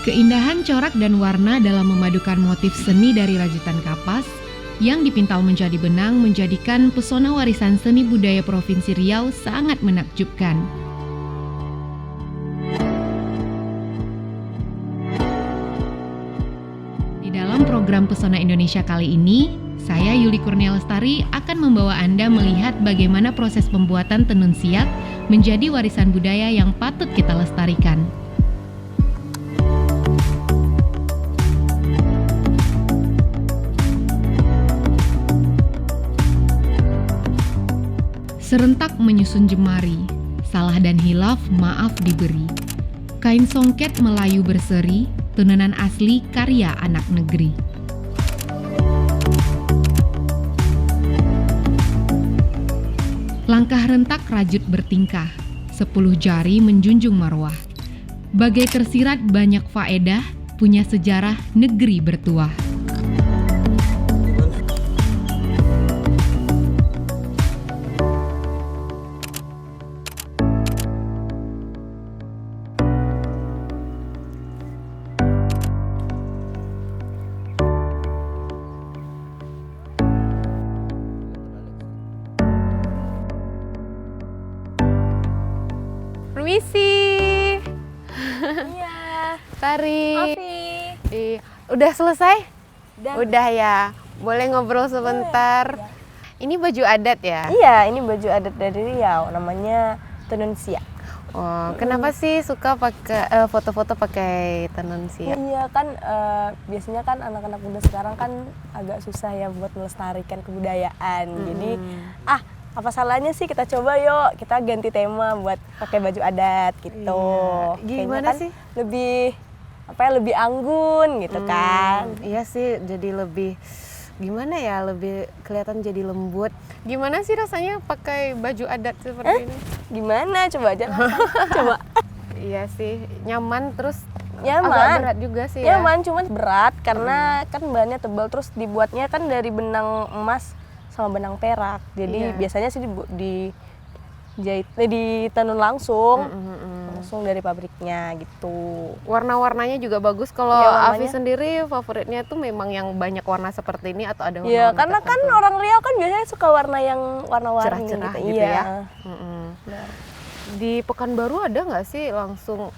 Keindahan corak dan warna dalam memadukan motif seni dari rajutan kapas yang dipintal menjadi benang menjadikan pesona warisan seni budaya Provinsi Riau sangat menakjubkan. Di dalam program Pesona Indonesia kali ini, saya Yuli Kurnia Lestari akan membawa Anda melihat bagaimana proses pembuatan tenun siak menjadi warisan budaya yang patut kita lestarikan. Serentak menyusun jemari, salah dan hilaf maaf diberi. Kain songket Melayu berseri, tenunan asli karya anak negeri. Langkah rentak rajut bertingkah, 10 jari menjunjung marwah. Bagai tersirat banyak faedah, punya sejarah negeri bertuah. Permisi. Iya. Tari. Ovi. Udah selesai? Udah ya. Boleh ngobrol sebentar. Ya. Ini baju adat ya? Iya, ini baju adat dari Riau, namanya tenun siak. Oh, kenapa sih suka pakai foto-foto pakai tenun siak? Iya kan, biasanya kan anak-anak muda sekarang kan agak susah ya buat melestarikan kebudayaan. Jadi, apa salahnya sih kita coba yuk, kita ganti tema buat pakai baju adat gitu. Iya. Gimana Kayaknya kan sih? lebih anggun gitu kan. Iya sih, jadi lebih gimana ya, lebih kelihatan jadi lembut. Gimana sih rasanya pakai baju adat seperti ini? Gimana? Coba aja rasanya. Coba. Iya sih, nyaman terus Nyaman. agak berat juga sih ya. Nyaman, cuman berat karena kan bahannya tebal, terus dibuatnya kan dari benang emas sama benang perak. Jadi biasanya sih ditenun langsung dari pabriknya gitu. Warna-warnanya juga bagus. Kalau Iya, Avi sendiri favoritnya tuh memang yang banyak warna seperti ini atau ada warna-warna Iya, karena kan tertentu? orang Riau kan biasanya suka warna yang warna-warni Cerah-cerah gitu. gitu Iya. ya. Benar. Di Pekanbaru ada nggak sih langsung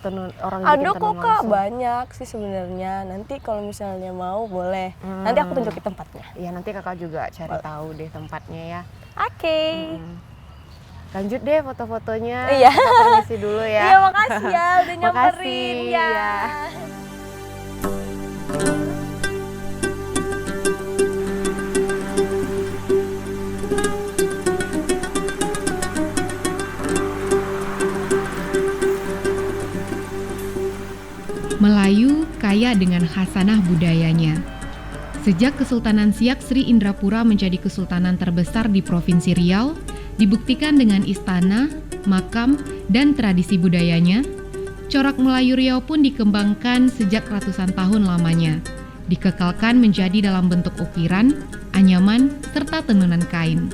tenun orang bikin Ada tenun kok Kak, langsung? banyak sih sebenarnya. Nanti kalau misalnya mau boleh. Nanti aku tunjukin tempatnya. Ya nanti kakak juga cari tahu deh tempatnya ya. Oke. Lanjut deh foto-fotonya. Iya. Kita permisi dulu ya. Iya, makasih ya udah nyamperin Makasih, ya. ya. Melayu kaya dengan khasanah budayanya. Sejak Kesultanan Siak Sri Indrapura menjadi kesultanan terbesar di Provinsi Riau, dibuktikan dengan istana, makam, dan tradisi budayanya, corak Melayu Riau pun dikembangkan sejak ratusan tahun lamanya, dikekalkan menjadi dalam bentuk ukiran, anyaman, serta tenunan kain.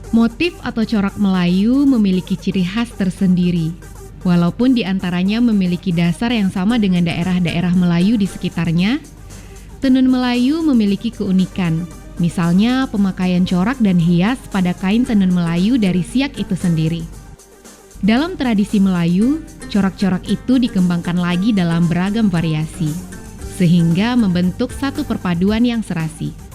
Motif atau corak Melayu memiliki ciri khas tersendiri, walaupun di antaranya memiliki dasar yang sama dengan daerah-daerah Melayu di sekitarnya. Tenun Melayu memiliki keunikan, misalnya pemakaian corak dan hias pada kain tenun Melayu dari siak itu sendiri. Dalam tradisi Melayu, corak-corak itu dikembangkan lagi dalam beragam variasi, sehingga membentuk satu perpaduan yang serasi.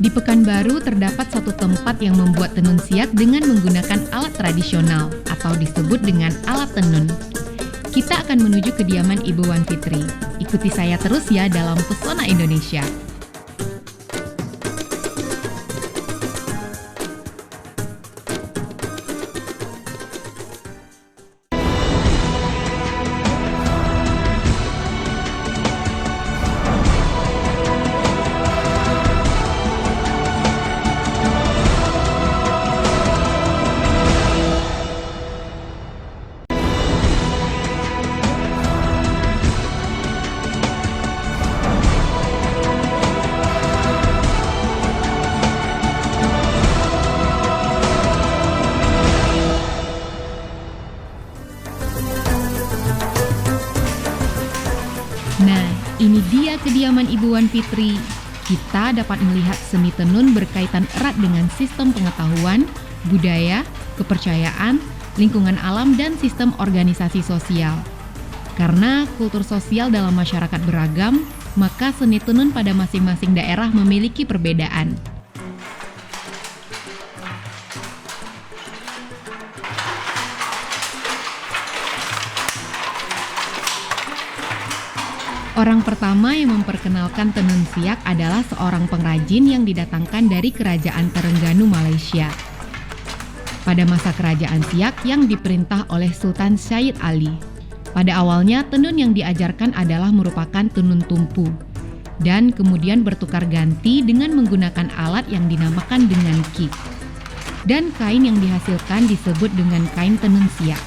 Di Pekanbaru terdapat satu tempat yang membuat tenun siak dengan menggunakan alat tradisional atau disebut dengan alat tenun. Kita akan menuju kediaman Ibu Wan Fitri. Ikuti saya terus ya dalam Pesona Indonesia. kediaman Ibu Wan Fitri, kita dapat melihat seni tenun berkaitan erat dengan sistem pengetahuan, budaya, kepercayaan, lingkungan alam, dan sistem organisasi sosial. Karena kultur sosial dalam masyarakat beragam, maka seni tenun pada masing-masing daerah memiliki perbedaan. Orang pertama yang memperkenalkan tenun siak adalah seorang pengrajin yang didatangkan dari Kerajaan Terengganu, Malaysia. Pada masa Kerajaan Siak yang diperintah oleh Sultan Syed Ali. Pada awalnya tenun yang diajarkan adalah merupakan tenun tumpu dan kemudian bertukar ganti dengan menggunakan alat yang dinamakan dengan kik. Dan kain yang dihasilkan disebut dengan kain tenun siak.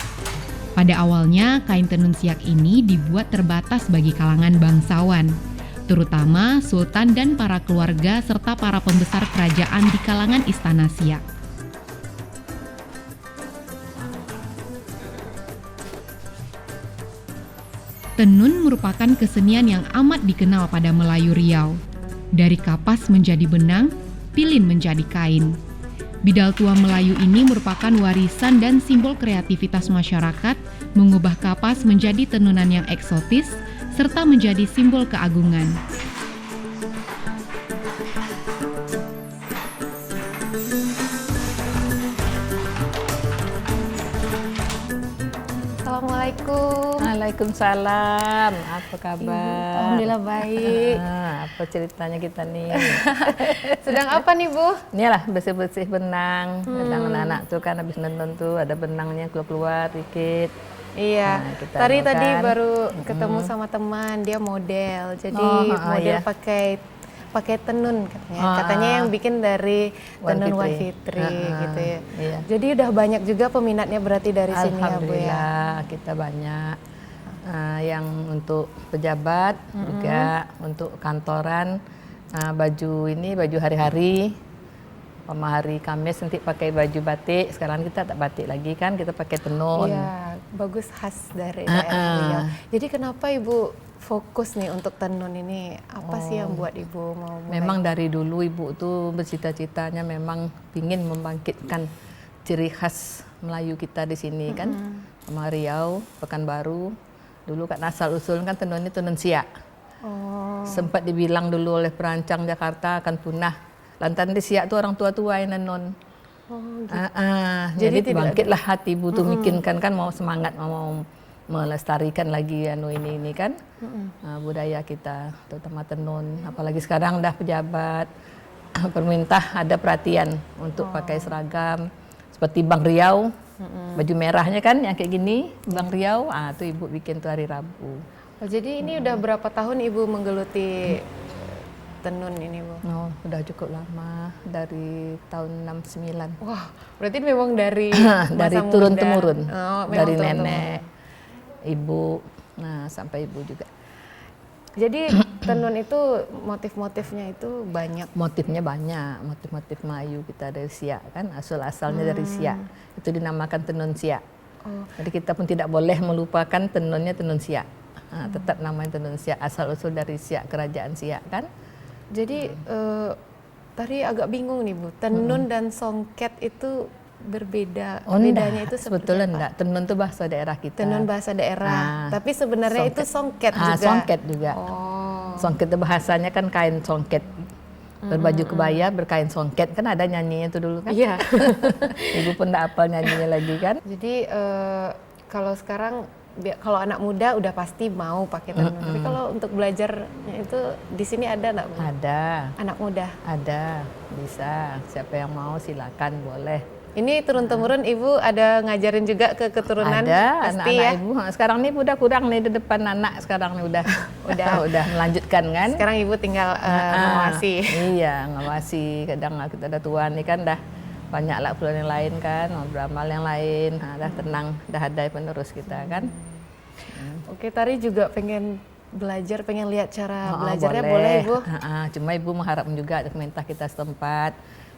Pada awalnya, kain tenun siak ini dibuat terbatas bagi kalangan bangsawan, terutama sultan dan para keluarga serta para pembesar kerajaan di kalangan istana siak. Tenun merupakan kesenian yang amat dikenal pada Melayu Riau. Dari kapas menjadi benang, pilin menjadi kain. Bidal tua Melayu ini merupakan warisan dan simbol kreativitas masyarakat, mengubah kapas menjadi tenunan yang eksotis, serta menjadi simbol keagungan. Assalamualaikum. Waalaikumsalam. Apa kabar? Alhamdulillah baik. Apa ceritanya kita nih? Sedang apa nih Bu? Inilah bersih-bersih benang. Kadang anak-anak tuh kan habis nonton tuh ada benangnya keluar-keluar dikit. Iya, Nah, kita tadi makan. baru ketemu sama teman, dia model. Jadi model iya. pakai tenun katanya. Ah, Katanya yang bikin dari Wan tenun Wan Fitri. Fitri gitu ya. Iya. Jadi udah banyak juga peminatnya berarti dari sini ya Bu ya. Alhamdulillah kita banyak. Yang untuk pejabat juga, untuk kantoran, baju ini baju hari-hari. Hari Kamis nanti pakai baju batik, sekarang kita tak batik lagi kan, kita pakai tenun. Iya, bagus khas dari daerah Riau. Jadi kenapa Ibu fokus nih untuk tenun ini? Apa sih yang buat Ibu mau mulai? Memang dari dulu Ibu tuh bercita-citanya memang ingin membangkitkan ciri khas Melayu kita di sini kan. Sama Riau, Pekanbaru. Dulu kan asal-usul kan tenun ini tenun siak. Sempat dibilang dulu oleh perancang Jakarta akan punah. Lantaran di siak tuh orang tua-tua yang tenun. Jadi bangkitlah hati Ibu tuh bikinkan kan mau semangat mau melestarikan lagi ini kan budaya kita terutama tenun, apalagi sekarang dah pejabat pemerintah ada perhatian untuk pakai seragam seperti Bank Riau, baju merahnya kan yang kayak gini Bank Riau, tuh Ibu bikin tuh hari Rabu. Jadi ini udah berapa tahun Ibu menggeluti tenun ini Bu? Udah cukup lama, dari tahun 69. Wah, berarti memang dari dari masa turun muda. temurun, Memang dari turun-temurun. nenek, ibu, sampai ibu juga. Jadi tenun itu motif-motifnya itu banyak. Motifnya banyak, motif-motif Melayu kita dari siak kan, asal-asalnya dari siak. Itu dinamakan tenun siak. Jadi kita pun tidak boleh melupakan tenunnya tenun siak. Tetap namanya tenun siak, asal-usul dari siak, kerajaan siak kan. Jadi tadi agak bingung nih Bu, tenun dan songket itu berbeda. Bedanya itu sebetulnya seperti apa? enggak. Tenun itu bahasa daerah kita. Tenun bahasa daerah, tapi sebenarnya itu songket juga. Songket juga. Songket itu bahasanya kan kain songket. Berbaju kebaya berkain songket, kan ada nyanyinya itu dulu kan. Iya. Ibu pun enggak hafal nyanyinya lagi kan. Jadi kalau sekarang kalau anak muda udah pasti mau pakai tenun. Tapi kalau untuk belajarnya itu di sini ada nggak Bu? Ada. Anak muda. Ada, bisa. Siapa yang mau silakan boleh. Ini turun-temurun Ibu ada ngajarin juga ke keturunan? Ada pasti anak-anak ya? Ibu. Sekarang nih udah kurang nih di depan anak sekarang nih udah udah melanjutkan kan. Sekarang Ibu tinggal mengawasi. Iya, ngawasi. Kadang kita ada tua nih kan dah banyak lah keluar yang lain kan, mau beramal yang lain. Dah tenang, dah ada penerus kita kan. Oke, Tari juga pengen belajar, pengen lihat cara belajarnya boleh Ibu? Cuma Ibu mengharap juga pemerintah kita setempat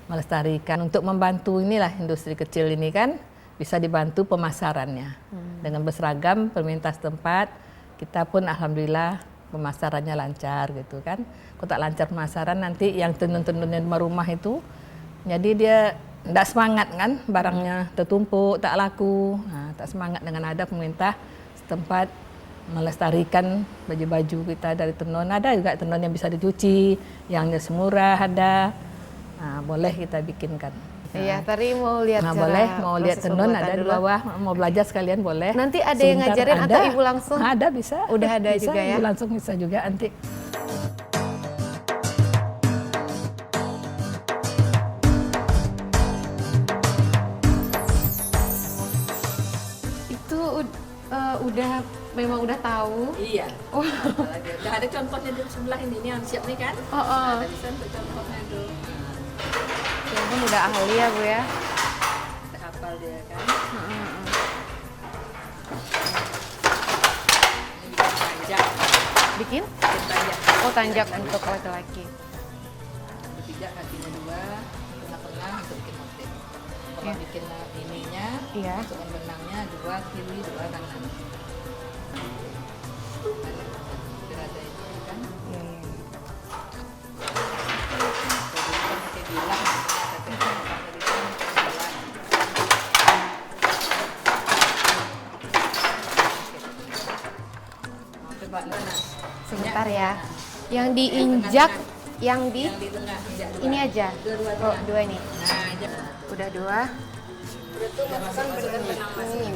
melestarikan untuk membantu inilah industri kecil ini kan bisa dibantu pemasarannya dengan berseragam pemerintah setempat. Kita pun alhamdulillah pemasarannya lancar gitu kan. Kalau tak lancar pemasaran nanti yang tenun-tenunnya di rumah itu, jadi dia tidak semangat kan, barangnya tertumpuk, tak laku. Nah, tak semangat dengan ada pemerintah setempat melestarikan baju-baju kita dari tenun. Ada juga tenun yang bisa dicuci, yang semurah ada. Nah, boleh kita bikinkan. Iya, tadi mau lihat Nah, cara boleh, mau lihat proses tenun pembuatan ada di dulu. bawah, mau belajar sekalian boleh. Nanti ada yang Sebentar ngajarin atau ada. ibu langsung? Ada, bisa. Udah ada Bisa, juga ya? ibu langsung bisa juga nanti. Itu memang udah tahu. Iya. Udah ada contohnya di sebelah ini yang siap nih kan? Oh, oh. Ada bisa untuk contohnya itu. Ya ampun, udah ahli ya Bu ya. Udah hafal dia kan? Ini bikin tanjak. Bikin? Bikin tanjak. Oh, tanjak untuk laki-laki. Ketiga kakinya 2, tengah-tengah untuk bikin motif. Kalau Ya. bikin ininya, Iya. masukkan benangnya 2 kiri 2 kanan. Biar ada itu kan. Iya, iya, iya. Kalau dulu kan pakai bilah, tapi kalau dari sini pakai bilah. Mau coba Lena. Sebentar ya. Yang diinjak, yang di Yang di tengah, injak 2. ini aja. Dua-dua Oh, tengah. 2 ini. Nah, injak. Udah 2. Masukkan benang masing.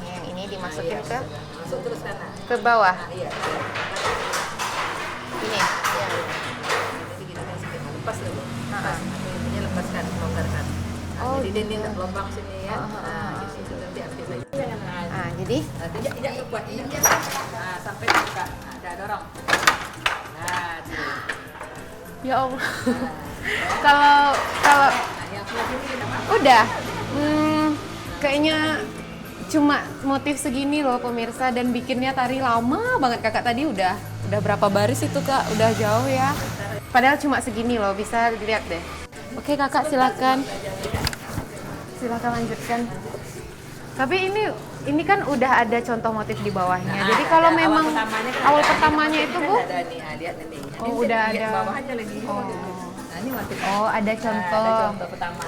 Yang ini dimasukin ke Masuk terus kanan. bawah. Nah, iya. Ini. Iya. Jadi gini kan sedikit lepas dulu. Lepas. Ininya lepaskan, longgarkan. Nah, Oh, jadi dia gitu. tidak lubang sini ya. Nah, di situ nanti ambil lagi. Ah, jadi Nanti injak kuat, injak. Nah, sampai terbuka. Nah, dah dorong. Nah, tuh. ya Allah. kalau Nah, yang sebelah sini kenapa? udah kayaknya cuma motif segini loh pemirsa, dan bikinnya tari lama banget. Kakak tadi udah berapa baris itu Kak? Udah jauh ya. Padahal cuma segini loh, bisa dilihat deh. Oke Kakak, silakan. Silakan lanjutkan. Tapi ini kan udah ada contoh motif di bawahnya. Nah, Jadi kalau ada memang awal awal pertamanya kan pertamanya ada, itu kan Bu, ada nih, nah, lihat nih. Oh, Ini udah lihat ada. bawah aja lagi. Oh. Nah, ini motifnya. oh ada Nah, contoh. ada contoh pertama.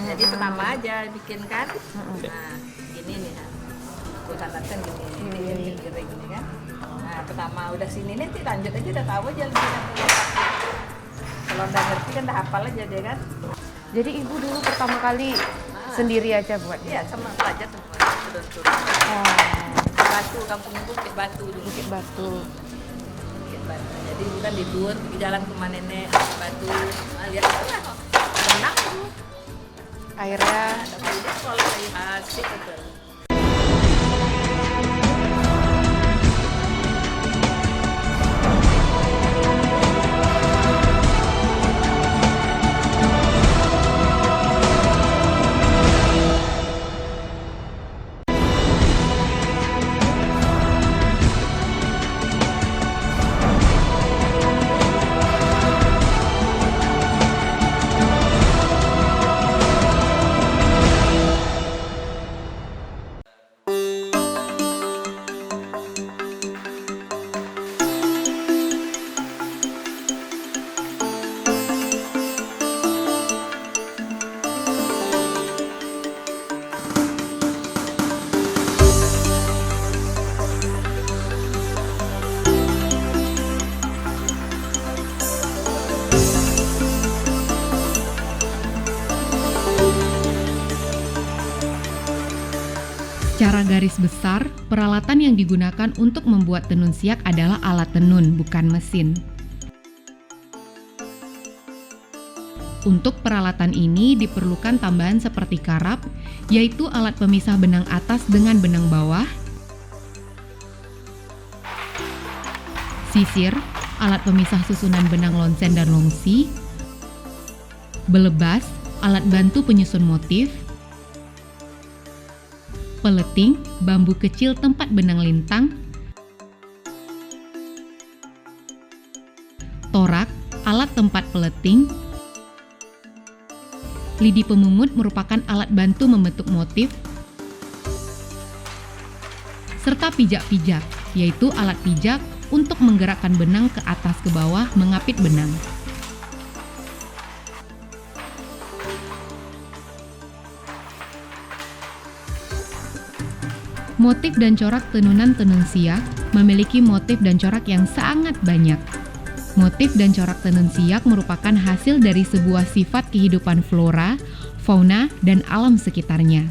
Jadi pertama aja bikin kan. Nah, gini nih. Gue tandaskan gini. Ini kiri gini kan. Nah, pertama udah sini nanti lanjut aja, udah tahu aja lebih nanti. Kalau udah ngerti kan udah hafal aja dia kan. Jadi Ibu dulu pertama kali sendiri aja buat. Iya, sama pelajar semua. Turun-turun. Oh, Batu, kampung Bukit Batu dulu. Bukit Batu. Bukit Batu. Jadi bukan libur, pergi jalan ke rumah nenek, Bukit Batu. Nah, lihat lah, tenang tuh. Akhirnya Ada kuda kalau lagi asik betul. Secara garis besar, peralatan yang digunakan untuk membuat tenun siak adalah alat tenun, bukan mesin. Untuk peralatan ini diperlukan tambahan seperti karab, yaitu alat pemisah benang atas dengan benang bawah, sisir, alat pemisah susunan benang lonsen dan longsi, belebas, alat bantu penyusun motif, peleting, bambu kecil tempat benang lintang, torak, alat tempat peleting, lidi pemungut merupakan alat bantu membentuk motif, serta pijak-pijak, yaitu alat pijak untuk menggerakkan benang ke atas ke bawah mengapit benang. Motif dan corak tenunan tenun siak memiliki motif dan corak yang sangat banyak. Motif dan corak tenun siak merupakan hasil dari sebuah sifat kehidupan flora, fauna, dan alam sekitarnya.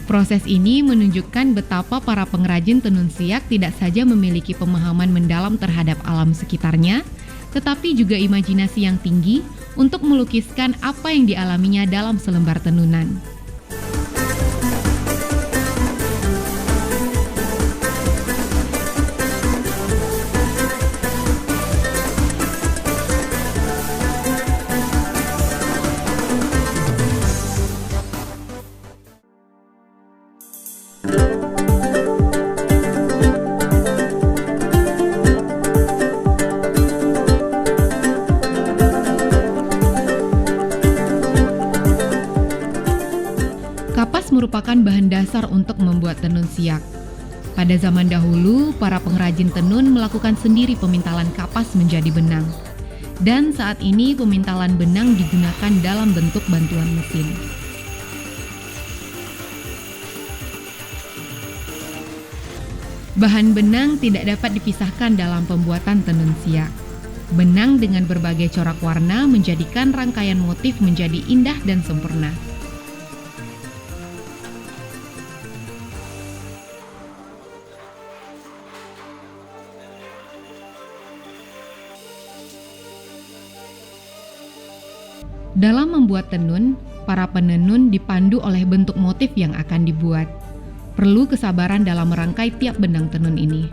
Proses ini menunjukkan betapa para pengrajin tenun siak tidak saja memiliki pemahaman mendalam terhadap alam sekitarnya, tetapi juga imajinasi yang tinggi untuk melukiskan apa yang dialaminya dalam selembar tenunan. Kapas merupakan bahan dasar untuk membuat tenun siak. Pada zaman dahulu, para pengrajin tenun melakukan sendiri pemintalan kapas menjadi benang. Dan saat ini pemintalan benang digunakan dalam bentuk bantuan mesin. Bahan benang tidak dapat dipisahkan dalam pembuatan tenun siak. Benang dengan berbagai corak warna menjadikan rangkaian motif menjadi indah dan sempurna. Dalam membuat tenun, para penenun dipandu oleh bentuk motif yang akan dibuat. Perlu kesabaran dalam merangkai tiap benang tenun ini.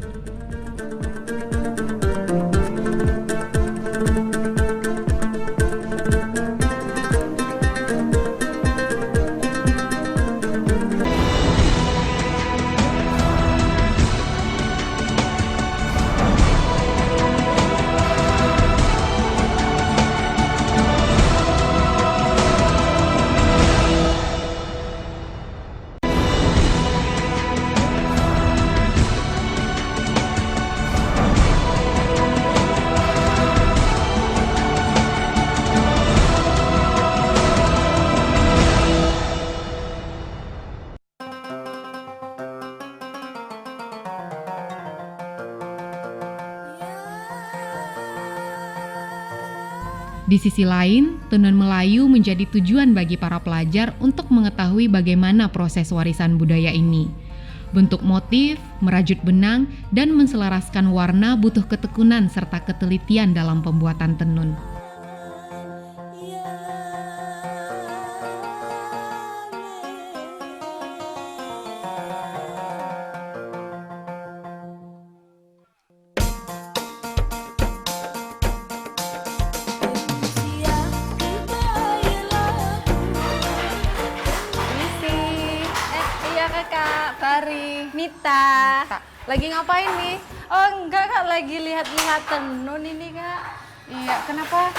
Di sisi lain, tenun Melayu menjadi tujuan bagi para pelajar untuk mengetahui bagaimana proses warisan budaya ini. Bentuk motif, merajut benang, dan menselaraskan warna butuh ketekunan serta ketelitian dalam pembuatan tenun. Kak Fari, Nita. Kak, lagi ngapain nih? Oh enggak kak, lagi lihat-lihat tenun ini kak. Iya, kenapa?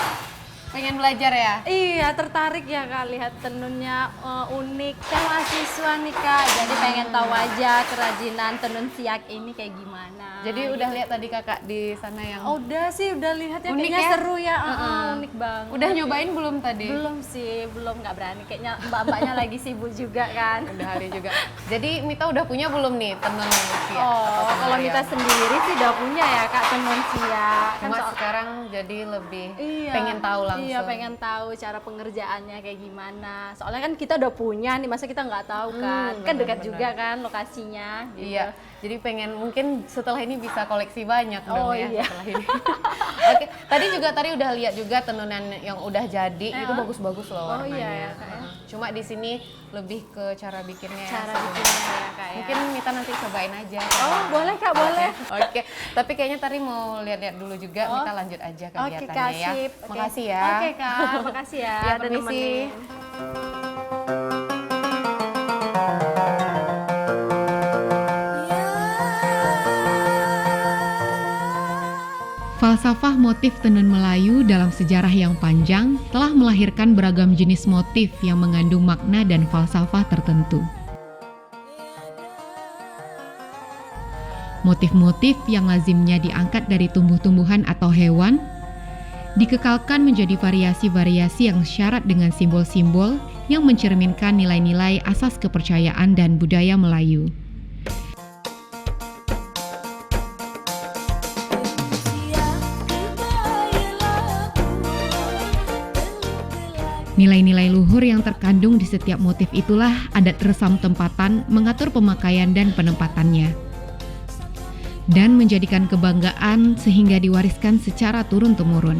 Pengen belajar ya? Iya, tertarik ya kak lihat tenunnya unik. Kan mahasiswa nih kak, jadi pengen tahu aja kerajinan tenun siak ini kayak gimana. Jadi udah lihat tadi kakak di sana yang Oh, udah sih, udah lihat ya, unik kayaknya ya? seru ya, unik banget. Udah nyobain belum tadi? Belum sih, belum, nggak berani. Kayaknya mbak-mbaknya lagi sibuk juga kan. Udah hari juga. Jadi Mita udah punya belum nih tenun siak? Oh, kalau Mita sendiri sih udah punya ya kak tenun siak. Cuma sekarang jadi lebih Iya, pengen tahu langsung. Iya, pengen tahu cara pengerjaannya kayak gimana. Soalnya kan kita udah punya nih, masa kita nggak tahu kan? Kan dekat juga kan lokasinya. Gitu. Iya, jadi pengen mungkin setelah ini bisa koleksi banyak dong Oh, ya iya. setelah ini. Oke, tadi udah lihat juga tenunan yang udah jadi itu bagus-bagus loh Oh, warnanya. iya ya, Kak, ya. Cuma di sini lebih ke cara bikinnya. Cara sebenarnya. bikinnya ya kak ya. Mungkin Mita nanti cobain aja. Oh, boleh kak, boleh. Oke, tapi kayaknya tadi mau lihat-lihat dulu juga. Mita lanjut aja Oke kegiatannya kak, ya. sip. Oke. Makasih ya. Oke kak, makasih ya. Ya, udah permisi. nemenin. Falsafah motif tenun Melayu dalam sejarah yang panjang telah melahirkan beragam jenis motif yang mengandung makna dan falsafah tertentu. Motif-motif yang lazimnya diangkat dari tumbuh-tumbuhan atau hewan dikekalkan menjadi variasi-variasi yang syarat dengan simbol-simbol yang mencerminkan nilai-nilai asas kepercayaan dan budaya Melayu. Nilai-nilai luhur yang terkandung di setiap motif itulah adat resam tempatan mengatur pemakaian dan penempatannya, dan menjadikan kebanggaan sehingga diwariskan secara turun-temurun.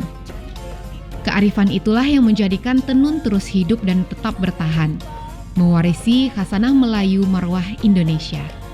Kearifan itulah yang menjadikan tenun terus hidup dan tetap bertahan, mewarisi khasanah Melayu marwah Indonesia.